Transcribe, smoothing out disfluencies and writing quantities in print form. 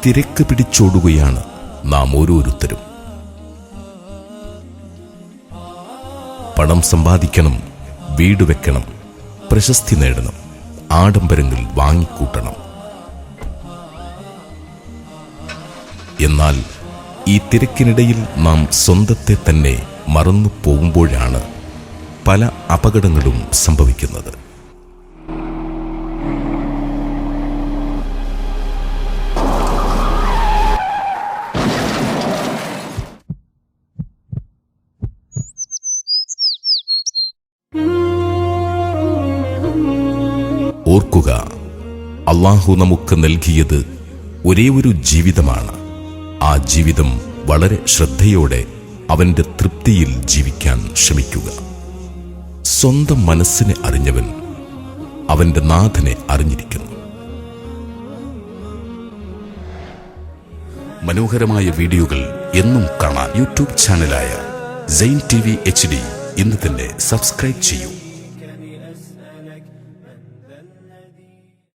തിരക്ക് പിടിച്ചോടുകയാണ് നാം ഓരോരുത്തരും. പണം സമ്പാദിക്കണം, വീട് വെക്കണം, പ്രശസ്തി നേടണം, ആഡംബരങ്ങൾ വാങ്ങിക്കൂട്ടണം. എന്നാൽ ഈ തിരക്കിനിടയിൽ നാം സ്വന്തത്തെ തന്നെ മറന്നു പോകുമ്പോഴാണ് പല അപകടങ്ങളും സംഭവിക്കുന്നത്. ഓർക്കുക, അല്ലാഹു നമുക്ക് നൽകിയത് ഒരേ ഒരു ജീവിതമാണ്. ആ ജീവിതം വളരെ ശ്രദ്ധയോടെ അവന്റെ തൃപ്തിയിൽ ജീവിക്കാൻ ശ്രമിക്കുക. സ്വന്തം മനസ്സിനെ അറിഞ്ഞവൻ അവന്റെ നാഥനെ അറിഞ്ഞിരിക്കുന്നു. മനോഹരമായ വീഡിയോകൾ എന്നും കാണാൻ യൂട്യൂബ് ചാനലായ സൈൻ TV HD ഇന്ന് തന്നെ സബ്സ്ക്രൈബ് ചെയ്യൂ.